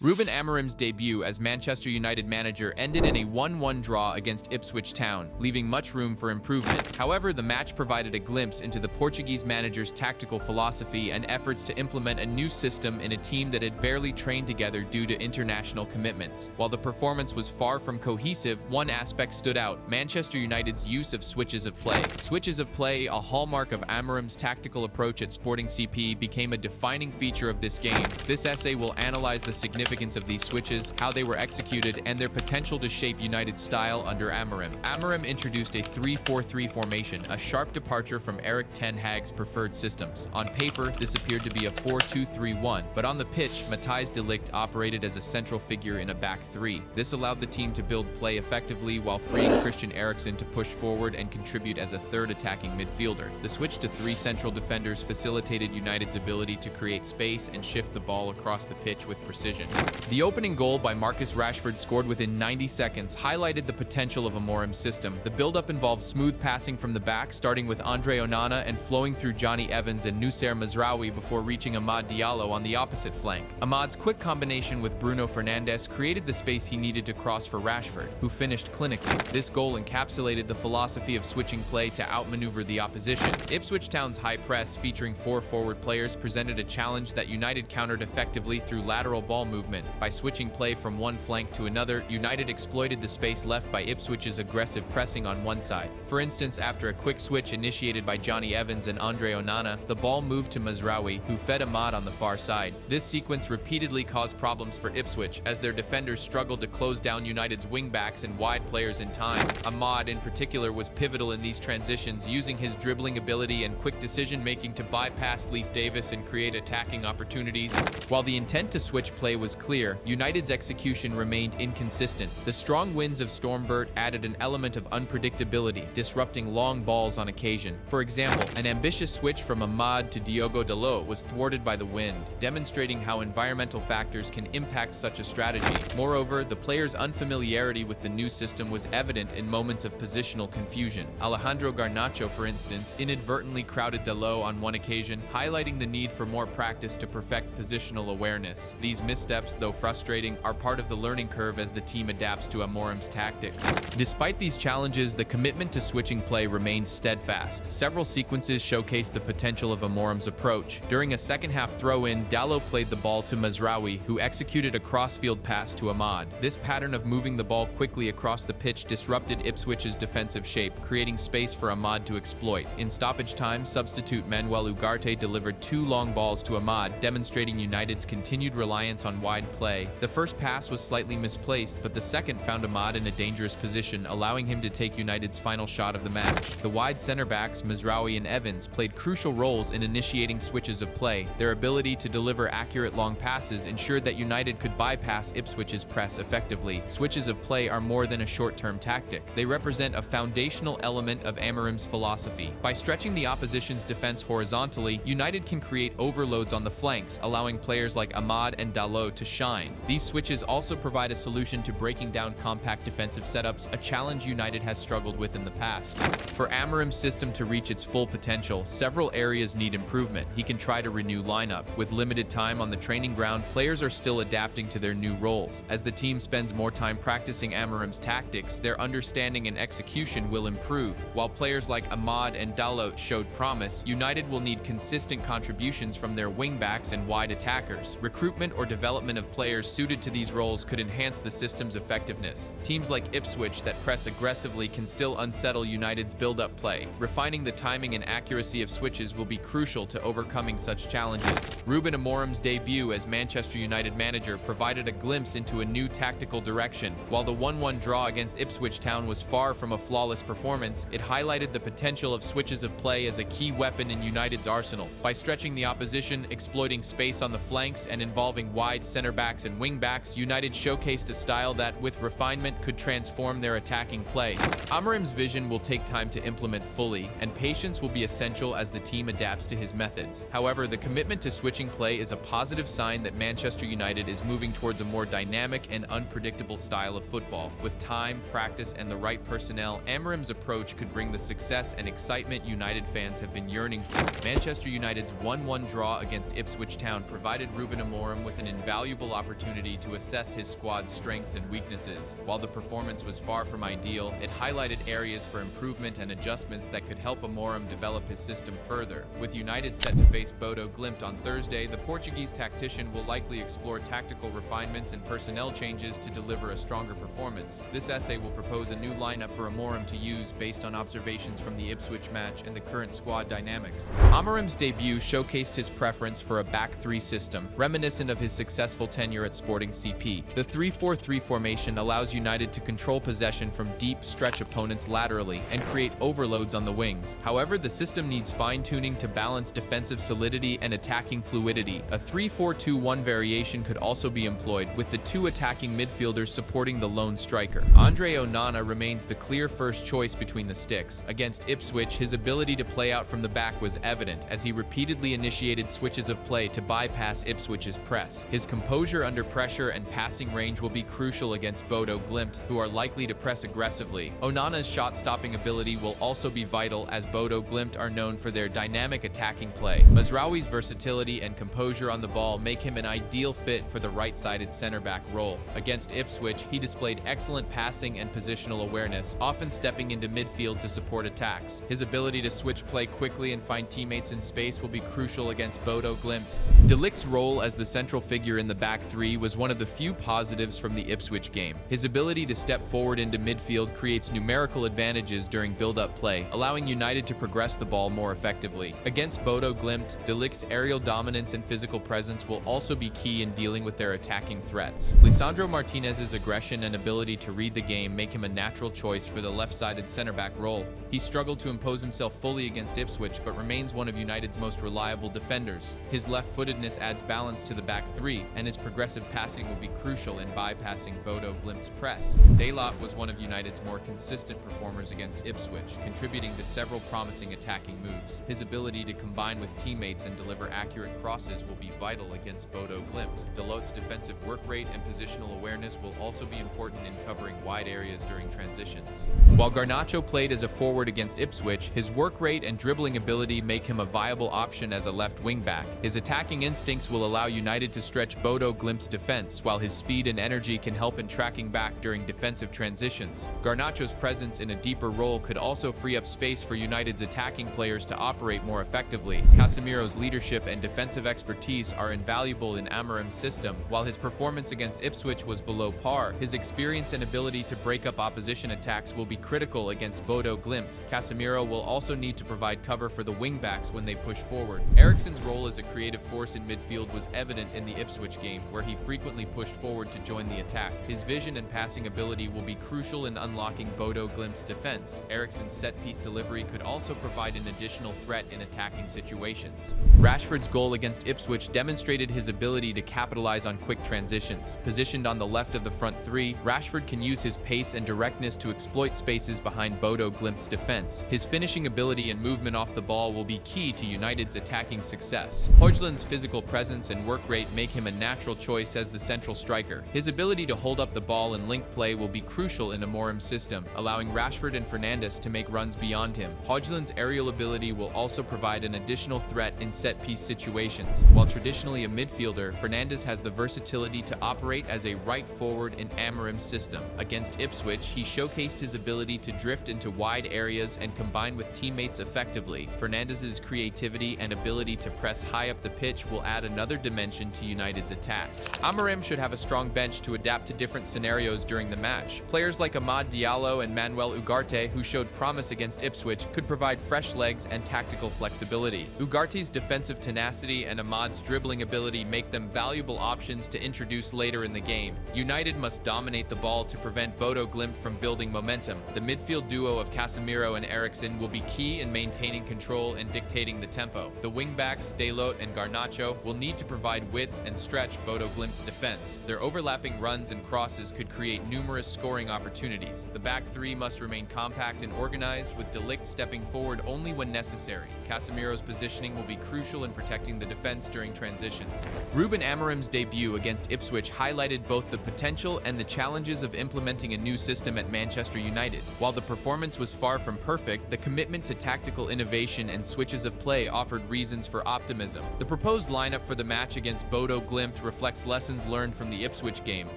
Ruben Amorim's debut as Manchester United manager ended in a 1-1 draw against Ipswich Town, leaving much room for improvement. However, the match provided a glimpse into the Portuguese manager's tactical philosophy and efforts to implement a new system in a team that had barely trained together due to international commitments. While the performance was far from cohesive, one aspect stood out: Manchester United's use of switches of play. Switches of play, a hallmark of Amorim's tactical approach at Sporting CP, became a defining feature of this game. This essay will analyze the significance of these switches, how they were executed, and their potential to shape United's style under Amorim. Amorim introduced a 3-4-3 formation, a sharp departure from Erik ten Hag's preferred systems. On paper, this appeared to be a 4-2-3-1, but on the pitch, Matthijs de Ligt operated as a central figure in a back three. This allowed the team to build play effectively while freeing Christian Eriksen to push forward and contribute as a third attacking midfielder. The switch to three central defenders facilitated United's ability to create space and shift the ball across the pitch with precision. The opening goal by Marcus Rashford, scored within 90 seconds, highlighted the potential of Amorim's system. The build-up involved smooth passing from the back, starting with Andre Onana and flowing through Johnny Evans and Noussair Mazraoui before reaching Amad Diallo on the opposite flank. Amad's quick combination with Bruno Fernandes created the space he needed to cross for Rashford, who finished clinically. This goal encapsulated the philosophy of switching play to outmaneuver the opposition. Ipswich Town's high press, featuring 4 forward players, presented a challenge that United countered effectively through lateral ball movement. By switching play from one flank to another, United exploited the space left by Ipswich's aggressive pressing on one side. For instance, after a quick switch initiated by Johnny Evans and Andre Onana, the ball moved to Mazraoui, who fed Amad on the far side. This sequence repeatedly caused problems for Ipswich, as their defenders struggled to close down United's wingbacks and wide players in time. Amad, in particular, was pivotal in these transitions, using his dribbling ability and quick decision-making to bypass Leif Davis and create attacking opportunities. While the intent to switch play was clear, United's execution remained inconsistent. The strong winds of Stormbert added an element of unpredictability, disrupting long balls on occasion. For example, an ambitious switch from Amad to Diogo Dalot was thwarted by the wind, demonstrating how environmental factors can impact such a strategy. Moreover, the players' unfamiliarity with the new system was evident in moments of positional confusion. Alejandro Garnacho, for instance, inadvertently crowded Dalot on one occasion, highlighting the need for more practice to perfect positional awareness. These missteps, though frustrating, are part of the learning curve as the team adapts to Amorim's tactics. Despite these challenges, the commitment to switching play remained steadfast. Several sequences showcased the potential of Amorim's approach. During a second-half throw-in, Dalot played the ball to Mazraoui, who executed a cross-field pass to Amad. This pattern of moving the ball quickly across the pitch disrupted Ipswich's defensive shape, creating space for Amad to exploit. In stoppage time, substitute Manuel Ugarte delivered 2 long balls to Amad, demonstrating United's continued reliance on wide play. The first pass was slightly misplaced, but the second found Amad in a dangerous position, allowing him to take United's final shot of the match. The wide center backs, Mazraoui and Evans, played crucial roles in initiating switches of play. Their ability to deliver accurate long passes ensured that United could bypass Ipswich's press effectively. Switches of play are more than a short-term tactic. They represent a foundational element of Amorim's philosophy. By stretching the opposition's defense horizontally, United can create overloads on the flanks, allowing players like Amad and Dalot to shine. These switches also provide a solution to breaking down compact defensive setups, a challenge United has struggled with in the past. For Amorim's system to reach its full potential, several areas need improvement. He can try to renew lineup. With limited time on the training ground, players are still adapting to their new roles. As the team spends more time practicing Amorim's tactics, their understanding and execution will improve. While players like Amad and Dalot showed promise, United will need consistent contributions from their wingbacks and wide attackers. Recruitment or development of players suited to these roles could enhance the system's effectiveness. Teams like Ipswich that press aggressively can still unsettle United's build-up play. Refining the timing and accuracy of switches will be crucial to overcoming such challenges. Ruben Amorim's debut as Manchester United manager provided a glimpse into a new tactical direction. While the 1-1 draw against Ipswich Town was far from a flawless performance, it highlighted the potential of switches of play as a key weapon in United's arsenal. By stretching the opposition, exploiting space on the flanks, and involving wide center backs and wing backs, United showcased a style that, with refinement, could transform their attacking play. Amorim's vision will take time to implement fully, and patience will be essential as the team adapts to his methods. However, the commitment to switching play is a positive sign that Manchester United is moving towards a more dynamic and unpredictable style of football. With time, practice, and the right personnel, Amorim's approach could bring the success and excitement United fans have been yearning for. Manchester United's 1-1 draw against Ipswich Town provided Ruben Amorim with an invaluable valuable opportunity to assess his squad's strengths and weaknesses. While the performance was far from ideal, it highlighted areas for improvement and adjustments that could help Amorim develop his system further. With United set to face Bodo Glimt on Thursday, the Portuguese tactician will likely explore tactical refinements and personnel changes to deliver a stronger performance. This essay will propose a new lineup for Amorim to use based on observations from the Ipswich match and the current squad dynamics. Amorim's debut showcased his preference for a back three system, reminiscent of his successful tenure at Sporting CP. The 3-4-3 formation allows United to control possession from deep, stretch opponents laterally and create overloads on the wings. However, the system needs fine-tuning to balance defensive solidity and attacking fluidity. A 3-4-2-1 variation could also be employed, with the two attacking midfielders supporting the lone striker. Andre Onana remains the clear first choice between the sticks. Against Ipswich, his ability to play out from the back was evident, as he repeatedly initiated switches of play to bypass Ipswich's press. His composure under pressure and passing range will be crucial against Bodo Glimt, who are likely to press aggressively. Onana's shot-stopping ability will also be vital, as Bodo Glimt are known for their dynamic attacking play. Mazraoui's versatility and composure on the ball make him an ideal fit for the right-sided center-back role. Against Ipswich, he displayed excellent passing and positional awareness, often stepping into midfield to support attacks. His ability to switch play quickly and find teammates in space will be crucial against Bodo Glimt. De Ligt's role as the central figure in the back three was one of the few positives from the Ipswich game. His ability to step forward into midfield creates numerical advantages during build-up play, allowing United to progress the ball more effectively. Against Bodo Glimt, De Ligt's aerial dominance and physical presence will also be key in dealing with their attacking threats. Lisandro Martinez's aggression and ability to read the game make him a natural choice for the left-sided center-back role. He struggled to impose himself fully against Ipswich, but remains one of United's most reliable defenders. His left-footedness adds balance to the back three, and his progressive passing will be crucial in bypassing Bodo Glimt's press. Dalot was one of United's more consistent performers against Ipswich, contributing to several promising attacking moves. His ability to combine with teammates and deliver accurate crosses will be vital against Bodo Glimt. Dalot's defensive work rate and positional awareness will also be important in covering wide areas during transitions. While Garnacho played as a forward against Ipswich, his work rate and dribbling ability make him a viable option as a left wing-back. His attacking instincts will allow United to stretch Bodo Glimt's defense, while his speed and energy can help in tracking back during defensive transitions. Garnacho's presence in a deeper role could also free up space for United's attacking players to operate more effectively. Casemiro's leadership and defensive expertise are invaluable in Amorim's system. While his performance against Ipswich was below par, his experience and ability to break up opposition attacks will be critical against Bodo Glimt. Casemiro will also need to provide cover for the wing-backs when they push forward. Eriksen's role as a creative force in midfield was evident in the Ipswich game, where he frequently pushed forward to join the attack. His vision and passing ability will be crucial in unlocking Bodo Glimt's defense. Eriksen's set-piece delivery could also provide an additional threat in attacking situations. Rashford's goal against Ipswich demonstrated his ability to capitalize on quick transitions. Positioned on the left of the front three, Rashford can use his pace and directness to exploit spaces behind Bodo Glimt's defense. His finishing ability and movement off the ball will be key to United's attacking success. Højlund's physical presence and work rate make him a natural choice as the central striker. His ability to hold up the ball and link play will be crucial in Amorim's system, allowing Rashford and Fernandes to make runs beyond him. Højlund's aerial ability will also provide an additional threat in set-piece situations. While traditionally a midfielder, Fernandes has the versatility to operate as a right forward in Amorim's system. Against Ipswich, he showcased his ability to drift into wide areas and combine with teammates effectively. Fernandes's creativity and ability to press high up the pitch will add another dimension to United's attack. Amorim should have a strong bench to adapt to different scenarios during the match. Players like Amad Diallo and Manuel Ugarte, who showed promise against Ipswich, could provide fresh legs and tactical flexibility. Ugarte's defensive tenacity and Amad's dribbling ability make them valuable options to introduce later in the game. United must dominate the ball to prevent Bodo Glimt from building momentum. The midfield duo of Casemiro and Eriksen will be key in maintaining control and dictating the tempo. The wingbacks, Dalot and Garnacho, will need to provide width and stretch Bodo Glimt's defense. Their overlapping runs and crosses could create numerous scoring opportunities. The back three must remain compact and organized, with De Ligt stepping forward only when necessary. Casemiro's positioning will be crucial in protecting the defense during transitions. Ruben Amorim's debut against Ipswich highlighted both the potential and the challenges of implementing a new system at Manchester United. While the performance was far from perfect, the commitment to tactical innovation and switches of play offered reasons for optimism. The proposed lineup for the match against Bodo Glimt reflects lessons learned from the Ipswich game,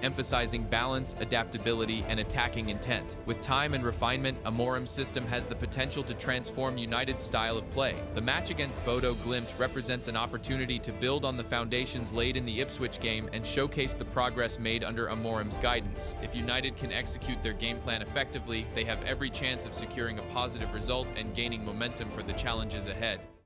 emphasizing balance, adaptability, and attacking intent. With time and refinement, Amorim's system has the potential to transform United's style of play. The match against Bodo Glimt represents an opportunity to build on the foundations laid in the Ipswich game and showcase the progress made under Amorim's guidance. If United can execute their game plan effectively, they have every chance of securing a positive result and gaining momentum for the challenges ahead.